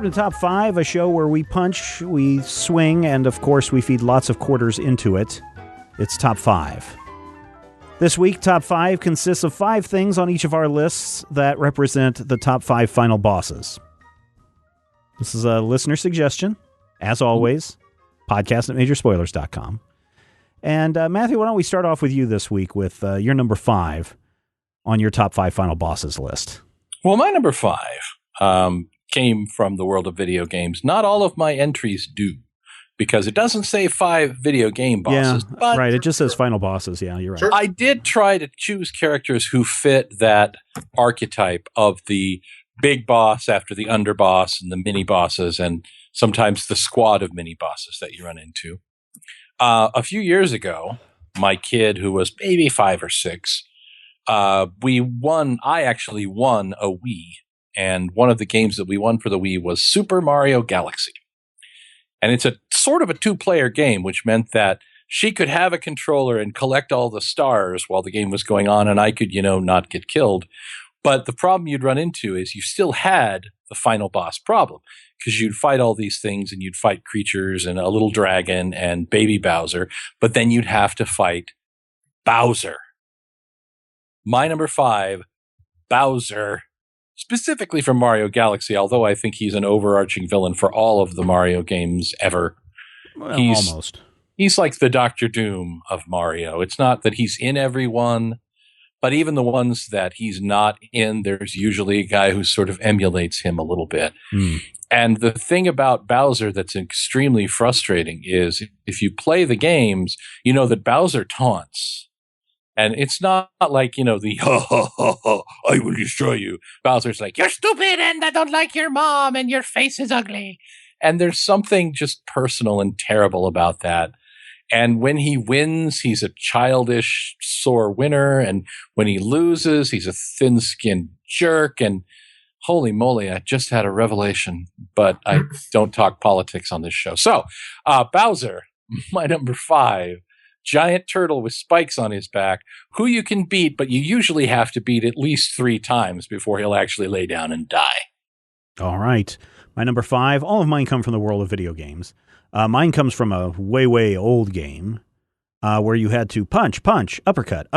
Welcome to Top 5, a show where we punch, we swing, and of course we feed lots of quarters into it. It's Top 5. This week, Top 5 consists of 5 things on each of our lists that represent the top 5 final bosses. This is a listener suggestion, as always, podcast@majorspoilers.com. And Matthew, why don't we start off with you this week with your number 5 on your top 5 final bosses list? Well, my number 5 came from the world of video games. Not all of my entries do, because it doesn't say 5 video game bosses. Yeah, but right. It just says final bosses. Yeah, you're right. Sure. I did try to choose characters who fit that archetype of the big boss after the underboss and the mini bosses, and sometimes the squad of mini bosses that you run into. A few years ago, my kid, who was maybe 5 or 6, I actually won a Wii. And one of the games that we won for the Wii was Super Mario Galaxy. And it's a sort of a 2-player game, which meant that she could have a controller and collect all the stars while the game was going on, and I could, not get killed. But the problem you'd run into is you still had the final boss problem, because you'd fight all these things and you'd fight creatures and a little dragon and baby Bowser, but then you'd have to fight Bowser. My number 5, Bowser. Specifically from Mario Galaxy, although I think he's an overarching villain for all of the Mario games ever. Well, almost. He's like the Dr. Doom of Mario. It's not that he's in every one, but even the ones that he's not in, there's usually a guy who sort of emulates him a little bit. And the thing about Bowser that's extremely frustrating is if you play the games, you know that Bowser taunts. And it's not like, the, I will destroy you. Bowser's like, you're stupid and I don't like your mom and your face is ugly. And there's something just personal and terrible about that. And when he wins, he's a childish, sore winner. And when he loses, he's a thin-skinned jerk. And holy moly, I just had a revelation, but I don't talk politics on this show. So, Bowser, my number 5. Giant turtle with spikes on his back, who you can beat, but you usually have to beat at least 3 times before he'll actually lay down and die. All right. My number 5, all of mine come from the world of video games. Mine comes from a way, way old game where you had to punch, uppercut,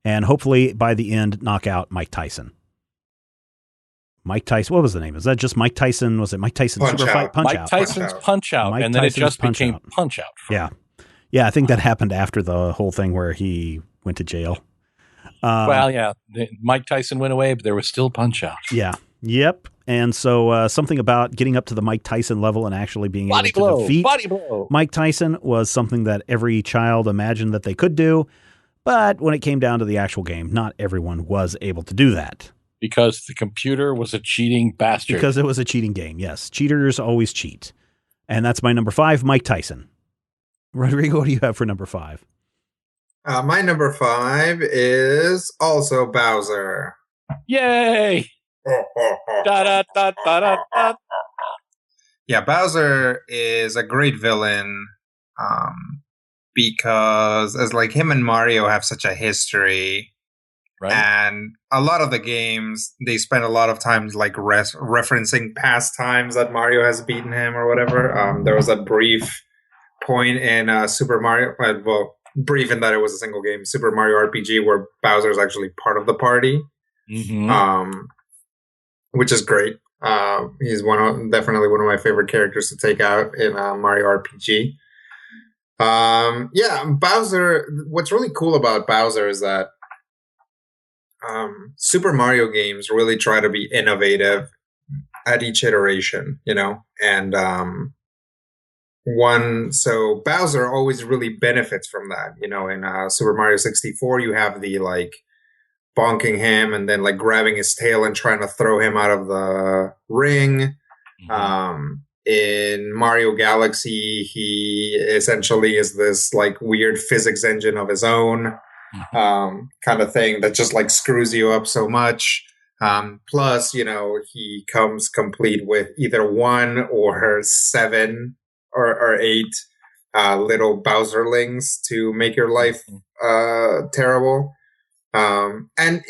and hopefully by the end knock out Mike Tyson. Mike Tyson, what was the name? Is that just Mike Tyson? Was it Mike Tyson Super Fight Punch Out? Mike Tyson's Punch Out, and then it just became Punch Out. Yeah. Yeah, I think that happened after the whole thing where he went to jail. Well, yeah, Mike Tyson went away, but there was still Punch Out. Yeah. Yep. And so something about getting up to the Mike Tyson level and actually being able to defeat Mike Tyson was something that every child imagined that they could do. But when it came down to the actual game, not everyone was able to do that. Because the computer was a cheating bastard. Because it was a cheating game, yes. Cheaters always cheat. And that's my number 5, Mike Tyson. Rodrigo, what do you have for number 5? My number 5 is also Bowser. Yay! Da, da, da, da, da, da. Yeah, Bowser is a great villain because as like him and Mario have such a history. Right. And a lot of the games, they spend a lot of time like referencing past times that Mario has beaten him or whatever. There was a brief point in Super Mario, brief in that it was a single game, Super Mario RPG, where Bowser is actually part of the party, which is great. He's definitely one of my favorite characters to take out in Mario RPG. Bowser. What's really cool about Bowser is that Super Mario games really try to be innovative at each iteration, and so Bowser always really benefits from that. In Super Mario 64, you have the like bonking him and then like grabbing his tail and trying to throw him out of the ring. In Mario Galaxy, he essentially is this like weird physics engine of his own, kind of thing that just like screws you up so much. Plus, he comes complete with either 1 or 7 or 8 little Bowserlings to make your life terrible. And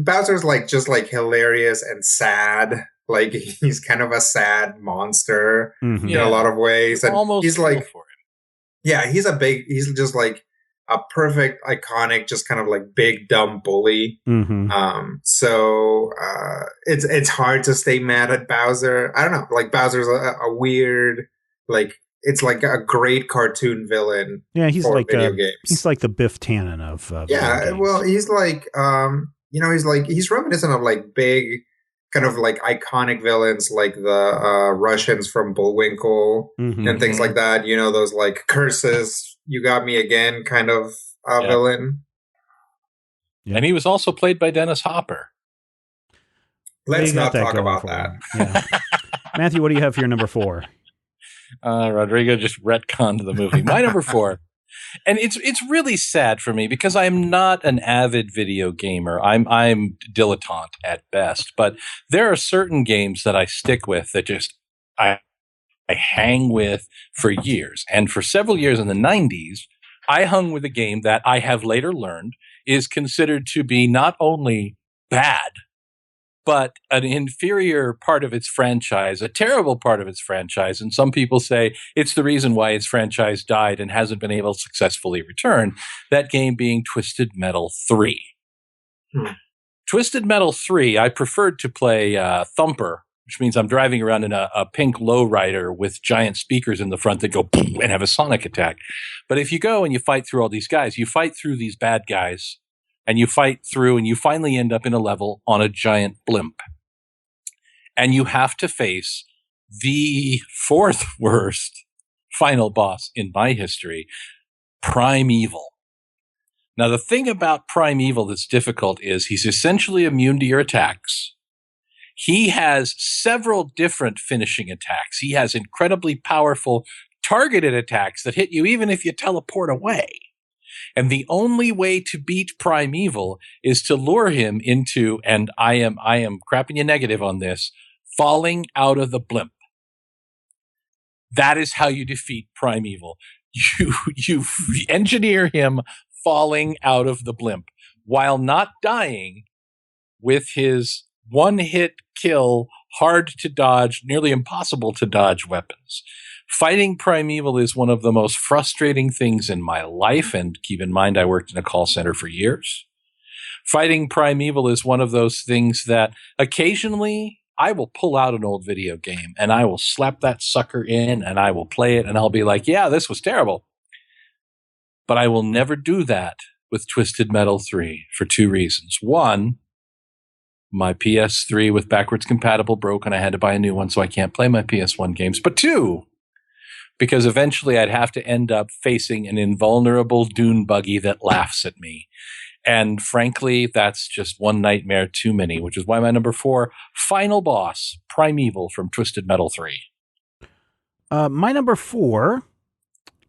Bowser's like just like hilarious and sad Like he's kind of a sad monster Mhm. in a lot of ways, and Almost he's feel like, for him. yeah, he's just like a perfect, iconic, just kind of like big dumb bully. Mhm. It's hard to stay mad at Bowser. I don't know, like Bowser's a weird, like it's like a great cartoon villain Yeah, he's for like video games. he's like the Biff Tannen of video Yeah, games. well, he's like, he's reminiscent of like big, kind of like iconic villains like the Russians from Bullwinkle Mhm. and things like that. You know, those like curses, you got me again kind of villain. Yep. And he was also played by Dennis Hopper. Let's He got not that talk going about for that. him. Yeah. Matthew, what do you have for your number 4? Rodrigo just retconned the movie. My number 4. And it's really sad for me because I'm not an avid video gamer. I'm dilettante at best. But there are certain games that I stick with that just I hang with for years. And for several years in the 90s, I hung with a game that I have later learned is considered to be not only bad, but an inferior part of its franchise, a terrible part of its franchise. And some people say it's the reason why its franchise died and hasn't been able to successfully return. That game being Twisted Metal 3. Twisted Metal 3, I preferred to play Thumper, which means I'm driving around in a pink lowrider with giant speakers in the front that go boom and have a sonic attack. But if you go and you fight through all these guys, you fight through these bad guys, and you fight through and you finally end up in a level on a giant blimp. And you have to face the 4th worst final boss in my history, Primeval. Now, the thing about Primeval that's difficult is he's essentially immune to your attacks. He has several different finishing attacks. He has incredibly powerful targeted attacks that hit you even if you teleport away. And the only way to beat Primeval is to lure him into, and I am crapping you negative on this, falling out of the blimp. That is how you defeat Primeval. You engineer him falling out of the blimp while not dying with his one-hit kill, hard to dodge, nearly impossible to dodge weapons. Fighting Primeval is one of the most frustrating things in my life, and keep in mind I worked in a call center for years. Fighting Primeval is one of those things that occasionally I will pull out an old video game and I will slap that sucker in and I will play it and I'll be like, yeah, this was terrible. But I will never do that with Twisted Metal 3 for 2 reasons. One, my PS3 with backwards compatible broke and I had to buy a new one, so I can't play my PS1 games. But 2, because eventually I'd have to end up facing an invulnerable dune buggy that laughs at me. And frankly, that's just one nightmare too many, which is why my number 4, final boss, Primeval from Twisted Metal 3. My number 4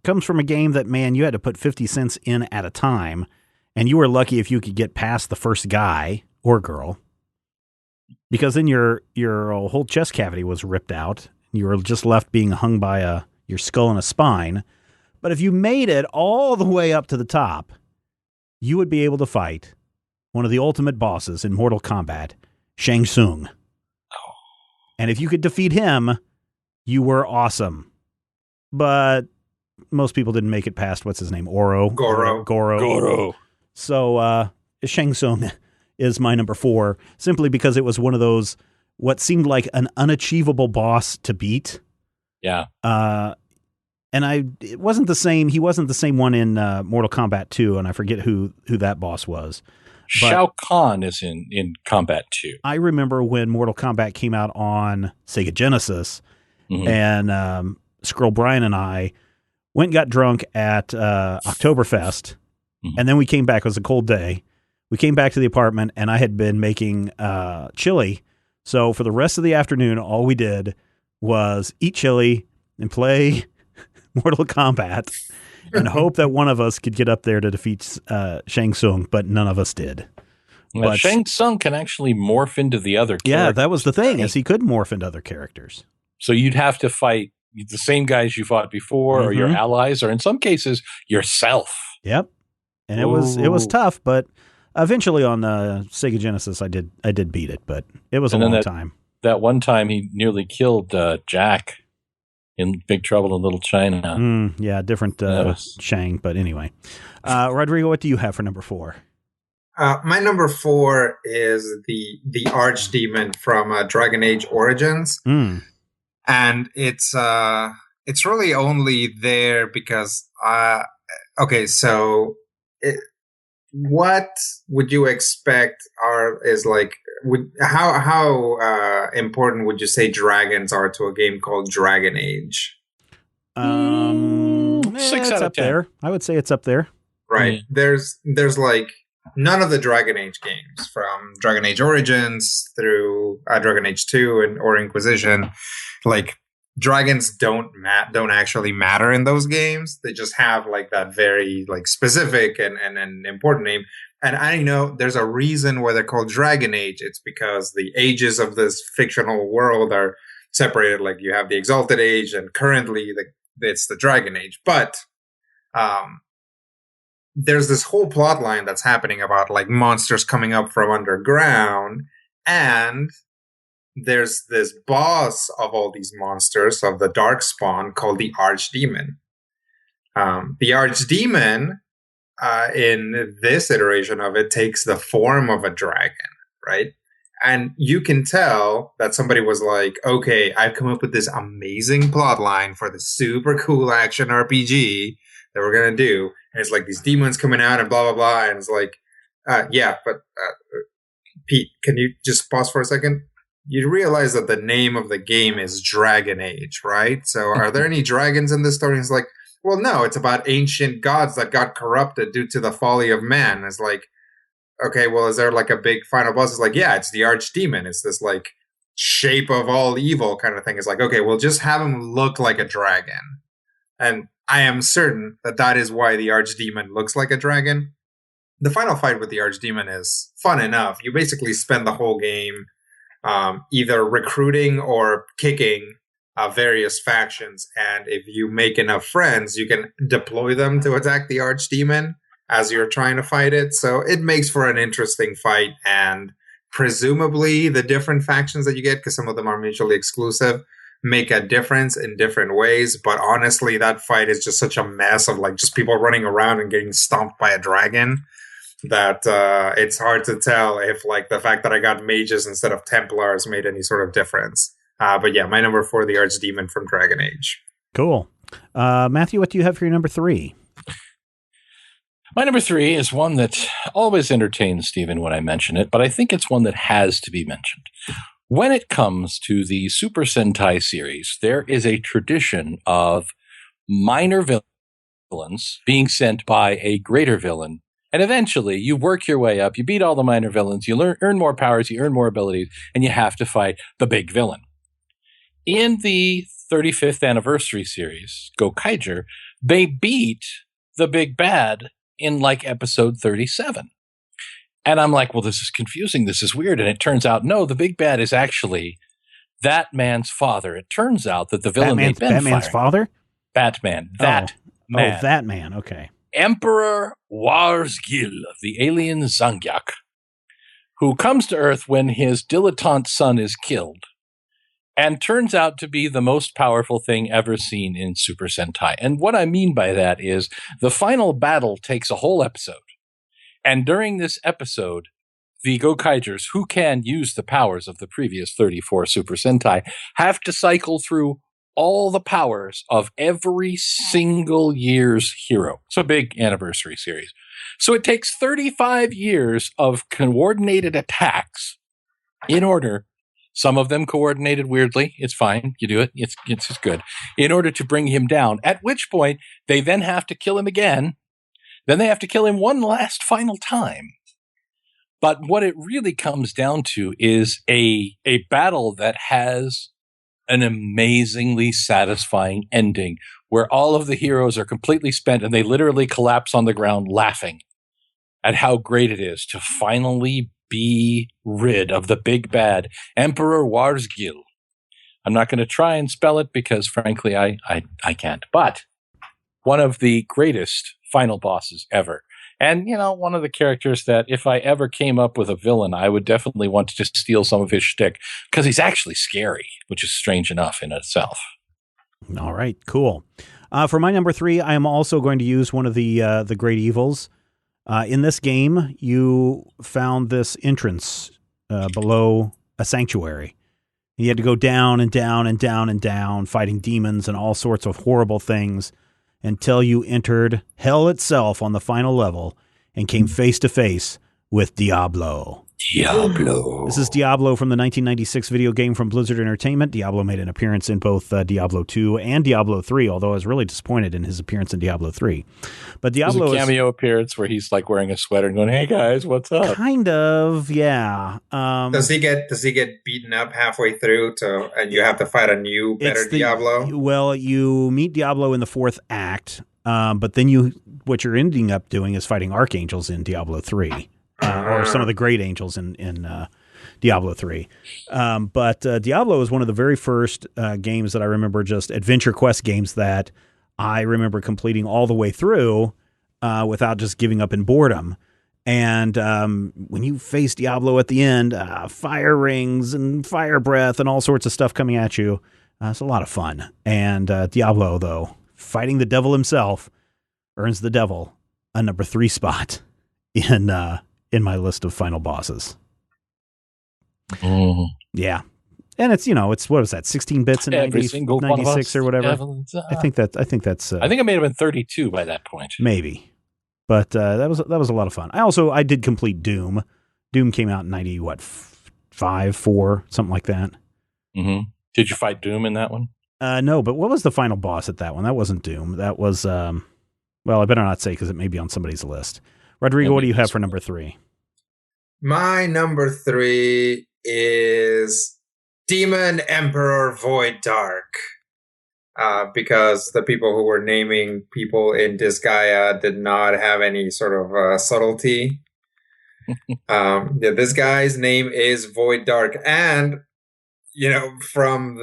comes from a game that, man, you had to put 50 cents in at a time, and you were lucky if you could get past the first guy or girl, because then your whole chest cavity was ripped out. You were just left being hung by your skull and a spine. But if you made it all the way up to the top, you would be able to fight one of the ultimate bosses in Mortal Kombat, Shang Tsung. Oh. And if you could defeat him, you were awesome. But most people didn't make it past, what's his name? Goro. So Shang Tsung is my number 4, simply because it was one of those, what seemed like an unachievable boss to beat. Yeah. And it wasn't the same. He wasn't the same one in Mortal Kombat 2, and I forget who that boss was. But Shao Kahn is in Combat 2. I remember when Mortal Kombat came out on Sega Genesis, and Skrull Brian and I went and got drunk at Oktoberfest, and then we came back. It was a cold day. We came back to the apartment, and I had been making chili. So for the rest of the afternoon, all we did was eat chili and play Mortal Kombat and hope that one of us could get up there to defeat Shang Tsung, but none of us did. But Shang Tsung can actually morph into the other characters. Yeah, that was the thing, is he could morph into other characters. So you'd have to fight the same guys you fought before, or your allies, or in some cases, yourself. Yep. And it was tough, but eventually on the Sega Genesis, I did beat it, but it was a long time. that one time he nearly killed Jack in Big Trouble in Little China. Yeah, different Shang, but anyway. Rodrigo, what do you have for number 4? My number 4 is the Archdemon from Dragon Age Origins, and it's really only there because so what would you expect how important would you say dragons are to a game called Dragon Age? 6 out of 10. There. I would say it's up there. Right. There's like none of the Dragon Age games, from Dragon Age Origins through Dragon Age 2 or Inquisition, like dragons don't actually matter in those games. They just have like that very like specific and important name. And I know there's a reason why they're called Dragon Age. It's because the ages of this fictional world are separated. Like you have the Exalted Age, and currently it's the Dragon Age. But there's this whole plot line that's happening about like monsters coming up from underground, and there's this boss of all these monsters of the Darkspawn called the Archdemon. The Archdemon, in this iteration of it, takes the form of a dragon, right? And you can tell that somebody was like, okay, I've come up with this amazing plot line for the super cool action RPG that we're going to do. And it's like these demons coming out and blah, blah, blah. And it's like, Pete, can you just pause for a second? You realize that the name of the game is Dragon Age, right? So are there any dragons in this story? And it's like, well, no, it's about ancient gods that got corrupted due to the folly of man. It's like, okay, well, is there like a big final boss? It's like, yeah, it's the Archdemon. It's this like shape of all evil kind of thing. It's like, okay, we'll just have him look like a dragon. And I am certain that is why the Archdemon looks like a dragon. The final fight with the Archdemon is fun enough. You basically spend the whole game either recruiting or kicking various factions, and if you make enough friends, you can deploy them to attack the Archdemon as you're trying to fight it. So it makes for an interesting fight, and presumably the different factions that you get, because some of them are mutually exclusive, make a difference in different ways. But honestly, that fight is just such a mess of like just people running around and getting stomped by a dragon that it's hard to tell if like the fact that I got mages instead of Templars made any sort of difference. But yeah, my number 4, the Archdemon from Dragon Age. Cool. Matthew, what do you have for your number 3? My number 3 is one that always entertains Stephen when I mention it, but I think it's one that has to be mentioned. When it comes to the Super Sentai series, there is a tradition of minor villains being sent by a greater villain. And eventually, you work your way up, you beat all the minor villains, you earn more powers, you earn more abilities, and you have to fight the big villain. In the 35th anniversary series, Gokaiger, they beat the big bad in like episode 37. And I'm like, well, this is confusing, this is weird. And it turns out, no, the big bad is actually that man's father. It turns out that the villain Batman's father? Batman. That man. Oh, that man, okay. Emperor Warsgil, the alien Zangyak, who comes to Earth when his dilettante son is killed, and turns out to be the most powerful thing ever seen in Super Sentai. And what I mean by that is the final battle takes a whole episode. And during this episode, the Gokaigers, who can use the powers of the previous 34 Super Sentai, have to cycle through all the powers of every single year's hero. It's a big anniversary series. So it takes 35 years of coordinated attacks in order, some of them coordinated weirdly. It's fine. You do it. It's just good. In order to bring him down, at which point they then have to kill him again. Then they have to kill him one last final time. But what it really comes down to is a battle that has an amazingly satisfying ending where all of the heroes are completely spent and they literally collapse on the ground laughing at how great it is to finally be rid of the big bad, Emperor Warsgil. I'm not going to try and spell it because, frankly, I can't. But one of the greatest final bosses ever. And, one of the characters that if I ever came up with a villain, I would definitely want to just steal some of his shtick because he's actually scary, which is strange enough in itself. All right, cool. For my number 3, I am also going to use one of the great evils. In this game, you found this entrance below a sanctuary. You had to go down and down and down and down, fighting demons and all sorts of horrible things until you entered hell itself on the final level and came face to face with Diablo. This is Diablo from the 1996 video game from Blizzard Entertainment. Diablo made an appearance in both Diablo 2 and Diablo 3, although I was really disappointed in his appearance in Diablo 3. But Diablo is a cameo appearance where he's like wearing a sweater and going, "Hey guys, what's up?" Kind of, yeah. Does he get beaten up halfway through and you have to fight a new, better Diablo? Well, you meet Diablo in the 4th act, but then what you're ending up doing is fighting archangels in Diablo 3. Or some of the great angels in Diablo 3. But Diablo is one of the very first games that I remember, just adventure quest games that I remember completing all the way through without just giving up in boredom. And when you face Diablo at the end, fire rings and fire breath and all sorts of stuff coming at you, it's a lot of fun. And Diablo, though, fighting the devil himself, earns the devil a number 3 spot in my list of final bosses. Yeah. And it's, what was that? 16 bits in 96 or whatever. I think that's I think it may have been 32 by that point. Maybe. But that was a lot of fun. I did complete Doom. Doom came out in 5, 4, something like that. Mm-hmm. Did you fight Doom in that one? No, but what was the final boss at that one? That wasn't Doom. That was well, I better not say because it may be on somebody's list. Rodrigo, what do you have for number 3? My number 3 is Demon Emperor Void Dark. Because the people who were naming people in Disgaea did not have any sort of subtlety. This guy's name is Void Dark. And, from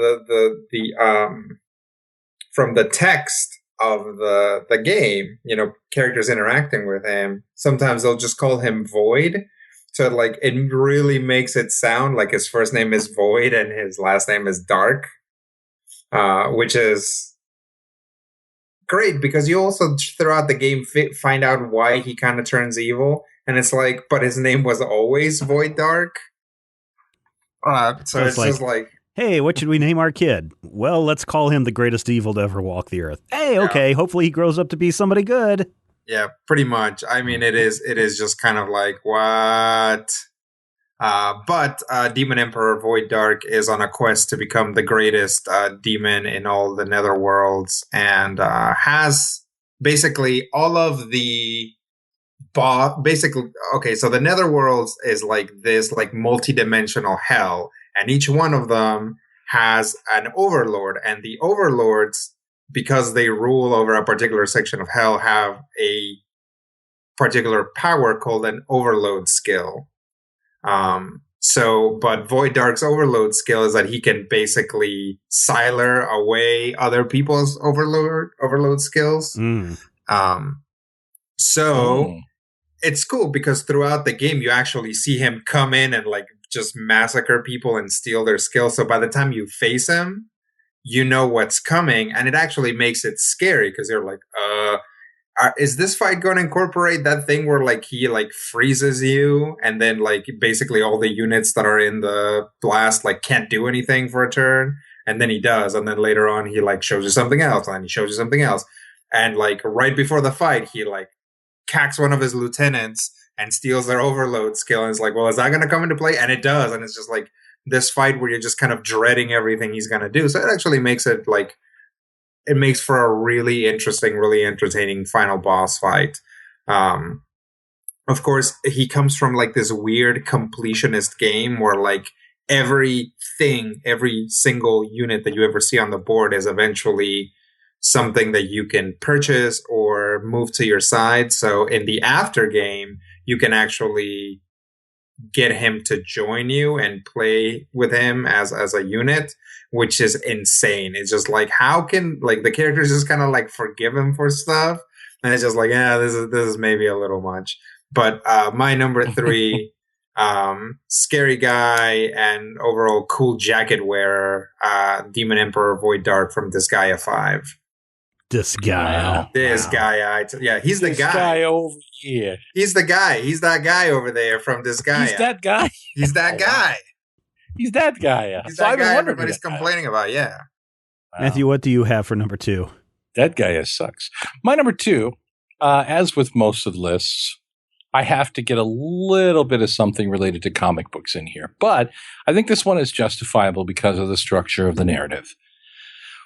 from the text of the game, characters interacting with him, sometimes they'll just call him Void. So it really makes it sound like his first name is Void and his last name is Dark, which is great because you also throughout the game find out why he kind of turns evil. And it's but his name was always Void Dark. So it's just hey, what should we name our kid? Well, let's call him the greatest evil to ever walk the earth. Hey, okay, hopefully he grows up to be somebody good. Yeah, pretty much. I mean, it is just kind of what? But Demon Emperor Void Dark is on a quest to become the greatest demon in all the netherworlds and has basically all of the okay, so the netherworlds is this multi-dimensional hell, and each one of them has an overlord, and the overlords, because they rule over a particular section of hell, have a particular power called an overload skill. But Void Dark's overload skill is that he can basically siler away other people's overload skills. It's cool because throughout the game, you actually see him come in and just massacre people and steal their skills. So by the time you face him, you know what's coming, and it actually makes it scary because you're is this fight going to incorporate that thing where he freezes you and then basically all the units that are in the blast can't do anything for a turn, and then he does, and then later on he shows you something else and he shows you something else, and right before the fight he cacks one of his lieutenants and steals their overload skill, and it's well, is that going to come into play? And it does, and it's just this fight where you're just kind of dreading everything he's going to do. So it actually makes it it makes for a really interesting, really entertaining final boss fight. Of course, he comes from this weird completionist game where every single unit that you ever see on the board is eventually something that you can purchase or move to your side. So in the after game, you can actually get him to join you and play with him as a unit, which is insane. It's just how can the characters just kind of forgive him for stuff, and it's just like, yeah, this is maybe a little much. But my number 3, scary guy and overall cool jacket wearer, Demon Emperor Void Dart from Disgaea 5. Disgaea. Yeah, he's the guy. This guy over here. He's the guy. He's that guy over there from Disgaea. He's that guy. He's that guy. He's that guy. He's that guy everybody's complaining about, yeah. Wow. Matthew, what do you have for number 2? That guy sucks. My number 2, as with most of the lists, I have to get a little bit of something related to comic books in here. But I think this one is justifiable because of the structure of the narrative.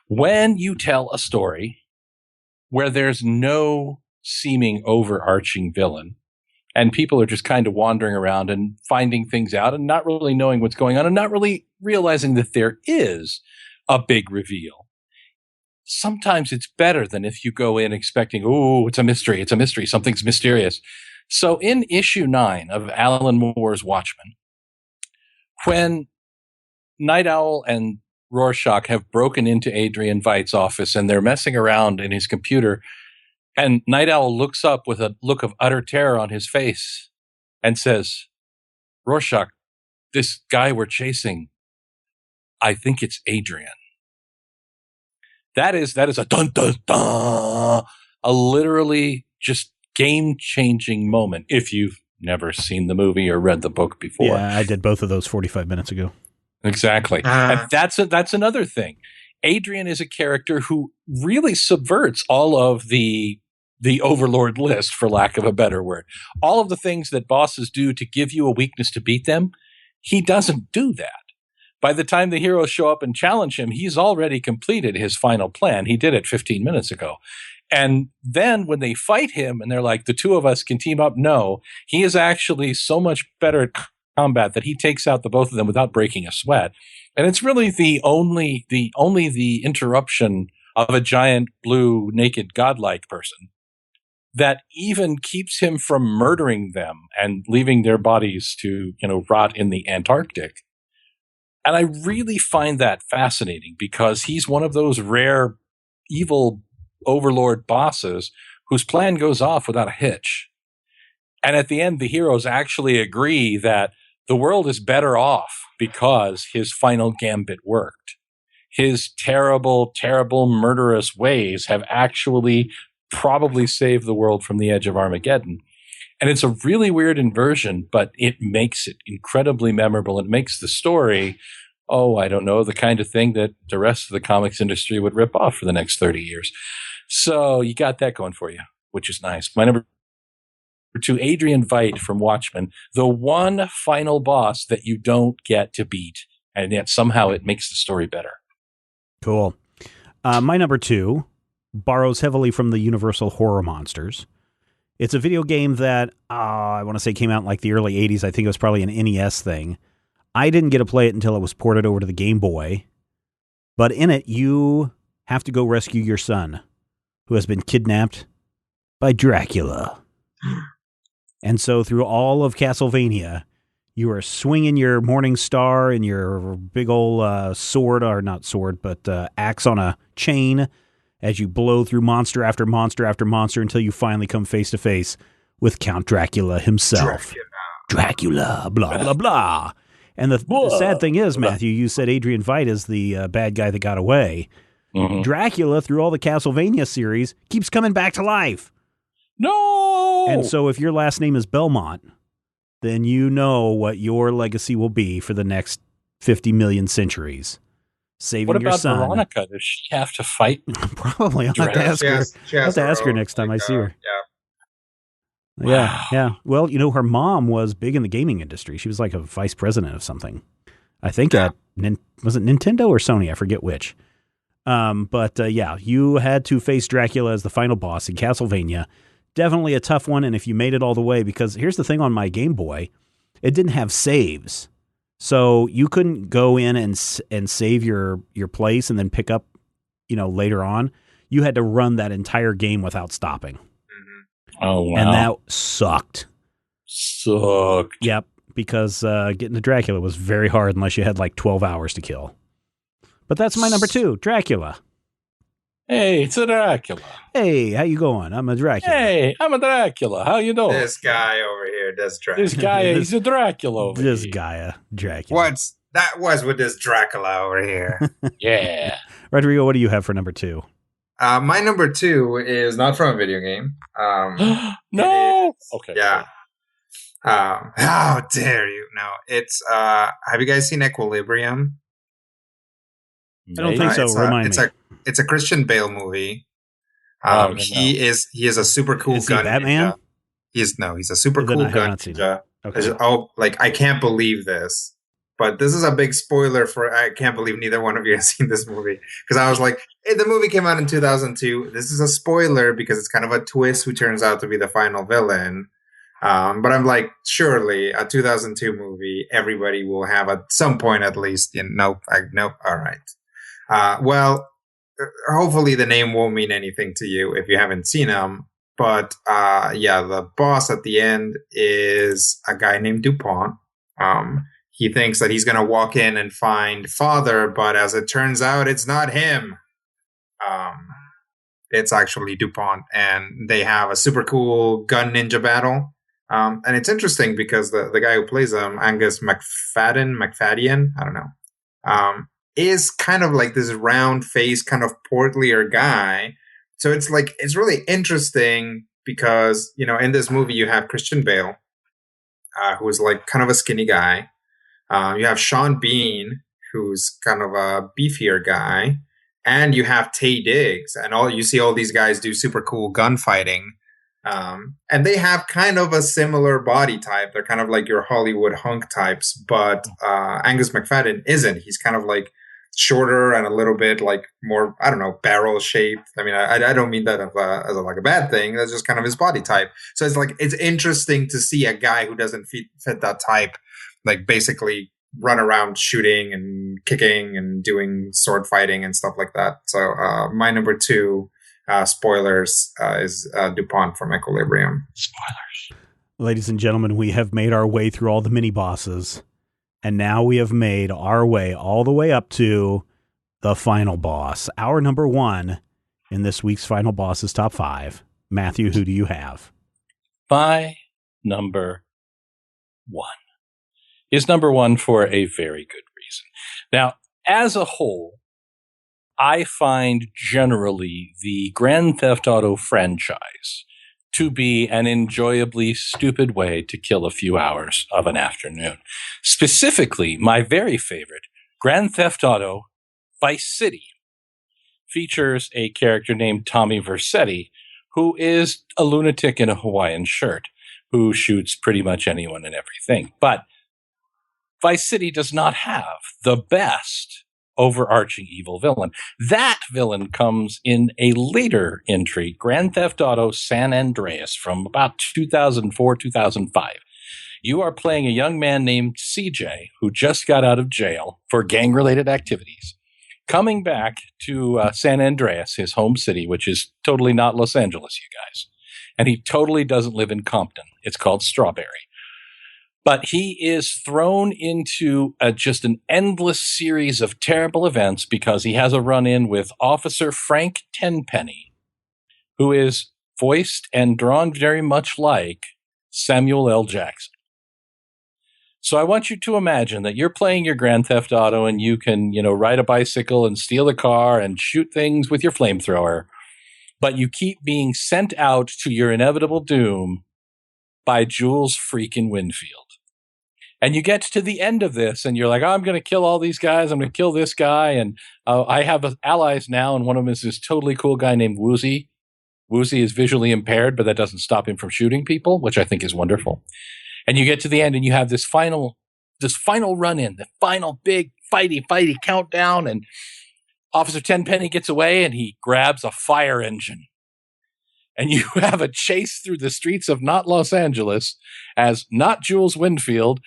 When you tell a story where there's no seeming overarching villain, and people are just kind of wandering around and finding things out and not really knowing what's going on and not really realizing that there is a big reveal, sometimes it's better than if you go in expecting, oh, it's a mystery, something's mysterious. So in issue 9 of Alan Moore's Watchmen, when Night Owl and Rorschach have broken into Adrian Veidt's office and they're messing around in his computer, and Night Owl looks up with a look of utter terror on his face and says, Rorschach, this guy we're chasing, I think it's Adrian. That is a dun dun dun, a literally just game-changing moment if you've never seen the movie or read the book before. Yeah, I did both of those 45 minutes ago. Exactly. And that's another thing. Adrian is a character who really subverts all of the overlord list, for lack of a better word. All of the things that bosses do to give you a weakness to beat them, he doesn't do that. By the time the heroes show up and challenge him, he's already completed his final plan. He did it 15 minutes ago. And then when they fight him and they're like, the two of us can team up, no, he is actually so much better at combat that he takes out the both of them without breaking a sweat. And it's really the only interruption of a giant blue naked godlike person that even keeps him from murdering them and leaving their bodies to, rot in the Antarctic. And I really find that fascinating because he's one of those rare evil overlord bosses whose plan goes off without a hitch. And at the end, the heroes actually agree that the world is better off because his final gambit worked. His terrible, terrible, murderous ways have actually probably saved the world from the edge of Armageddon. And it's a really weird inversion, but it makes it incredibly memorable. It makes the story, I don't know, the kind of thing that the rest of the comics industry would rip off for the next 30 years. So you got that going for you, which is nice. My number 2, Adrian Veidt from Watchmen, the one final boss that you don't get to beat, and yet somehow it makes the story better. Cool. My number 2 borrows heavily from the Universal Horror Monsters. It's a video game that I want to say came out in like the early 80s. I think it was probably an NES thing. I didn't get to play it until it was ported over to the Game Boy. But in it, you have to go rescue your son, who has been kidnapped by Dracula. And so through all of Castlevania, you are swinging your Morning Star and your big old sword, or not sword, but axe on a chain as you blow through monster after monster after monster until you finally come face to face with Count Dracula himself. Dracula, blah, blah, blah. And the sad thing is, Matthew, you said Adrian Veidt is the bad guy that got away. Mm-hmm. Dracula, through all the Castlevania series, keeps coming back to life. No! And so if your last name is Belmont, then you know what your legacy will be for the next 50 million centuries. Saving your son. What about Veronica? Does she have to fight? Probably. I'll have to ask her. I'll have to ask her next time I see her. Yeah. Yeah, yeah. Well, her mom was big in the gaming industry. She was like a vice president of something. I think was it Nintendo or Sony? I forget which. But you had to face Dracula as the final boss in Castlevania. Definitely a tough one, and if you made it all the way, because here's the thing on my Game Boy, it didn't have saves. So you couldn't go in and save your place and then pick up, later on. You had to run that entire game without stopping. Oh, wow. And that sucked. Yep, because getting to Dracula was very hard unless you had like 12 hours to kill. But that's my number 2, Dracula. Hey, it's a Dracula. Hey, how you going? I'm a Dracula. Hey, I'm a Dracula. How you doing? This guy over here does Dracula. This guy, he's a Dracula over This here. guy, Dracula. What's with this Dracula over here? Yeah. Rodrigo, what do you have for number 2? My number 2 is not from a video game. No. Okay. Yeah. How dare you? No, it's. Have you guys seen Equilibrium? I don't think so. Remind me. It's a Christian Bale movie. No. He is a super cool Is he gun Batman? ninja. He's a super cool gun ninja. Okay. I can't believe this. But this is a big spoiler I can't believe neither one of you has seen this movie. Because I was like, hey, the movie came out in 2002. This is a spoiler because it's kind of a twist who turns out to be the final villain. But I'm like, surely a 2002 movie, everybody will have at some point at least. Nope. All right. Well, hopefully the name won't mean anything to you if you haven't seen him. But the boss at the end is a guy named DuPont. He thinks that he's going to walk in and find Father, but as it turns out, it's not him. It's actually DuPont, and they have a super cool gun ninja battle. And it's interesting because the guy who plays him, Angus McFadden, I don't know, is kind of like this round face, kind of portlier guy. So it's really interesting because, in this movie, you have Christian Bale, who's like kind of a skinny guy. You have Sean Bean, who's kind of a beefier guy, and you have Taye Diggs, and you see all these guys do super cool gunfighting, and they have kind of a similar body type. They're kind of like your Hollywood hunk types, but Angus McFadden isn't. He's kind of like shorter and a little bit like more, I don't know, barrel shaped. I mean, I don't mean that as a bad thing. That's just kind of his body type. So it's interesting to see a guy who doesn't fit that type, like basically run around shooting and kicking and doing sword fighting and stuff like that. So my number 2, spoilers, is DuPont from Equilibrium. Spoilers. Ladies and gentlemen, we have made our way through all the mini bosses, and now we have made our way all the way up to the final boss. Our number 1 in this week's Final Bosses Top 5. Matthew, who do you have? My number 1 is number 1 for a very good reason. Now, as a whole, I find generally the Grand Theft Auto franchise to be an enjoyably stupid way to kill a few hours of an afternoon. Specifically, my very favorite, Grand Theft Auto Vice City, features a character named Tommy Vercetti, who is a lunatic in a Hawaiian shirt, who shoots pretty much anyone and everything. But Vice City does not have the best overarching evil villain. That villain comes in a later entry, Grand Theft Auto San Andreas, from about 2004, 2005. You are playing a young man named CJ who just got out of jail for gang-related activities, coming back to San Andreas, his home city, which is totally not Los Angeles, you guys. And he totally doesn't live in Compton. It's called Strawberry. But he is thrown into just an endless series of terrible events because he has a run-in with Officer Frank Tenpenny, who is voiced and drawn very much like Samuel L. Jackson. So I want you to imagine that you're playing your Grand Theft Auto and you can, ride a bicycle and steal a car and shoot things with your flamethrower, but you keep being sent out to your inevitable doom by Jules freaking Winfield. And you get to the end of this, and you're like, I'm going to kill all these guys. I'm going to kill this guy. And I have allies now, and one of them is this totally cool guy named Woozie. Woozie is visually impaired, but that doesn't stop him from shooting people, which I think is wonderful. And you get to the end, and you have this final run-in, the final big fighty countdown, and Officer Tenpenny gets away, and he grabs a fire engine. And you have a chase through the streets of not Los Angeles as not Jules Winfield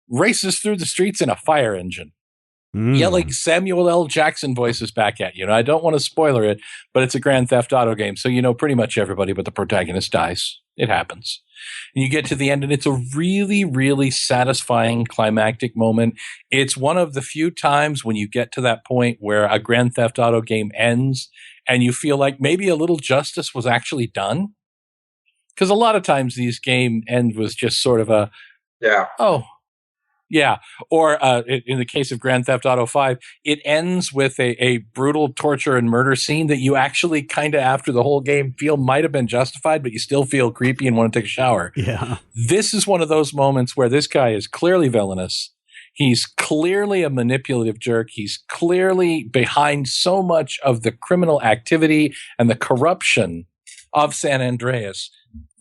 races through the streets in a fire engine, yelling Samuel L. Jackson voices back at you. I don't want to spoiler it, but it's a Grand Theft Auto game, so pretty much everybody but the protagonist dies. It happens. And you get to the end, and it's a really, really satisfying climactic moment. It's one of the few times when you get to that point where a Grand Theft Auto game ends and you feel like maybe a little justice was actually done. Because a lot of times these game end was just sort of a, oh, yeah. Or in the case of Grand Theft Auto 5, it ends with a brutal torture and murder scene that you actually kind of, after the whole game, feel might have been justified, but you still feel creepy and want to take a shower. Yeah. This is one of those moments where this guy is clearly villainous. He's clearly a manipulative jerk. He's clearly behind so much of the criminal activity and the corruption of San Andreas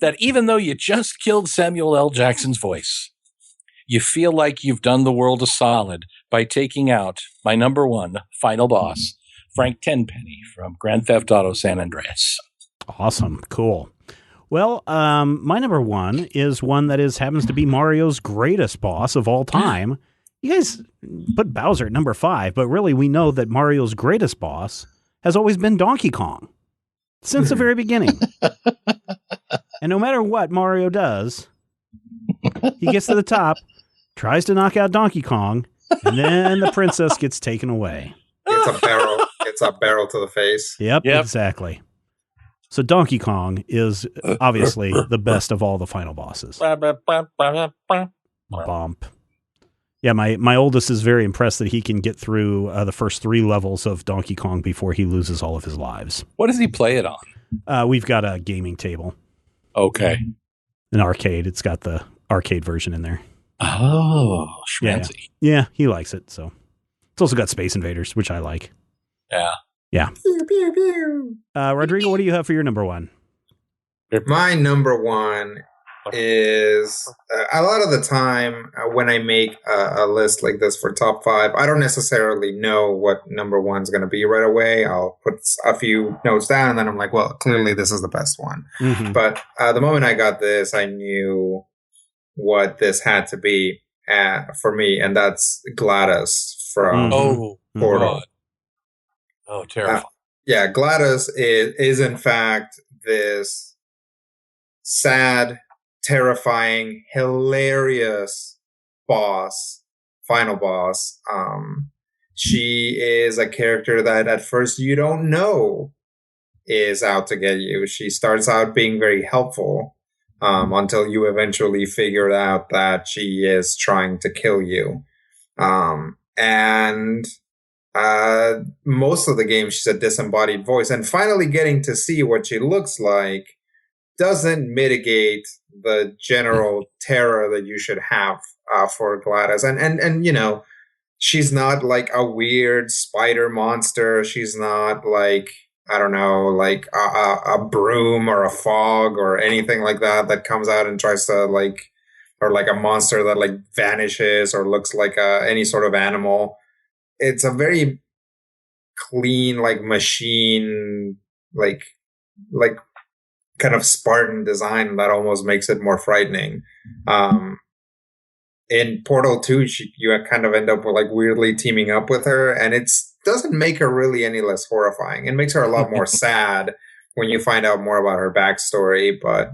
that even though you just killed Samuel L. Jackson's voice, you feel like you've done the world a solid by taking out my number one final boss, Frank Tenpenny from Grand Theft Auto San Andreas. Awesome. Cool. Well, my number one is one that happens to be Mario's greatest boss of all time. You guys put Bowser at number 5, but really we know that Mario's greatest boss has always been Donkey Kong since the very beginning. And no matter what Mario does, he gets to the top, tries to knock out Donkey Kong, and then the princess gets taken away. It's a barrel to the face. Yep. Exactly. So Donkey Kong is obviously the best of all the final bosses. Bump. Yeah, my oldest is very impressed that he can get through the first 3 levels of Donkey Kong before he loses all of his lives. What does he play it on? We've got a gaming table. Okay. An arcade. It's got the arcade version in there. Oh, schmancy. Yeah, he likes it. So it's also got Space Invaders, which I like. Yeah. Pew, pew, pew. Rodrigo, what do you have for your number one? My number one is a lot of the time when I make a list like this for top 5, I don't necessarily know what number one's going to be right away. I'll put a few notes down and then I'm like, well, clearly this is the best one. Mm-hmm. But the moment I got this, I knew what this had to be for me, and that's GLaDOS from Portal. God. Oh, terrifying. GLaDOS is in fact this sad, terrifying, hilarious final boss. She is a character that at first you don't know is out to get you. She starts out being very helpful until you eventually figure out that she is trying to kill you. And most of the game, she's a disembodied voice. And finally getting to see what she looks like doesn't mitigate the general terror that you should have for GLaDOS. And you know, she's not like a weird spider monster. She's not like, I don't know, like a broom or a fog or anything like that comes out and tries to like, or like a monster that like vanishes or looks like any sort of animal. It's a very clean, like machine, like kind of Spartan design that almost makes it more frightening. In Portal 2, you kind of end up with like weirdly teaming up with her, and it doesn't make her really any less horrifying. It makes her a lot more sad when you find out more about her backstory. But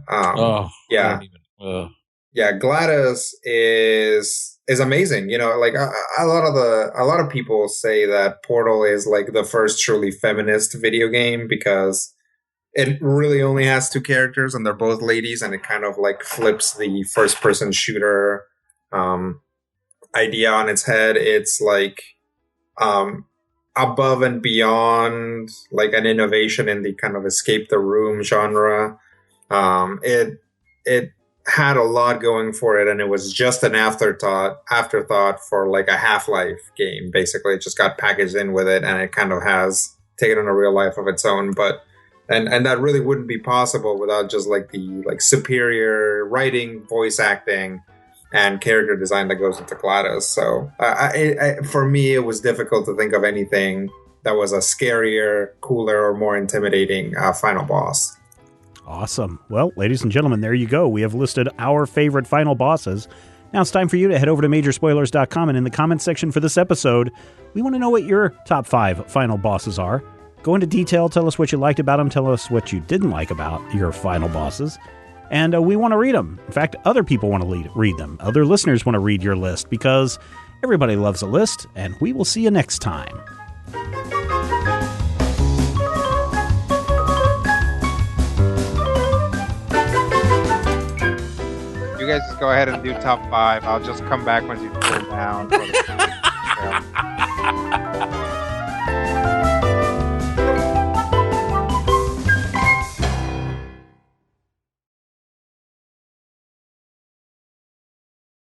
GLaDOS is amazing. You know, like a lot of people say that Portal is like the first truly feminist video game because it really only has 2 characters and they're both ladies, and it kind of like flips the first person shooter idea on its head. It's like above and beyond like an innovation in the kind of escape the room genre. It had a lot going for it, and it was just an afterthought for like a Half-Life game. Basically, it just got packaged in with it, and it kind of has taken on a real life of its own. But and that really wouldn't be possible without just like the like superior writing, voice acting, and character design that goes into GLaDOS. So for me, it was difficult to think of anything that was a scarier, cooler, or more intimidating final boss. Awesome. Well, ladies and gentlemen, there you go. We have listed our favorite final bosses. Now it's time for you to head over to Majorspoilers.com, and in the comments section for this episode, we want to know what your top 5 final bosses are. Go into detail, tell us what you liked about them, tell us what you didn't like about your final bosses. And we want to read them. In fact, other people want to read them. Other listeners want to read your list because everybody loves a list, and we will see you next time. You guys just go ahead and do top 5. I'll just come back once you cool down.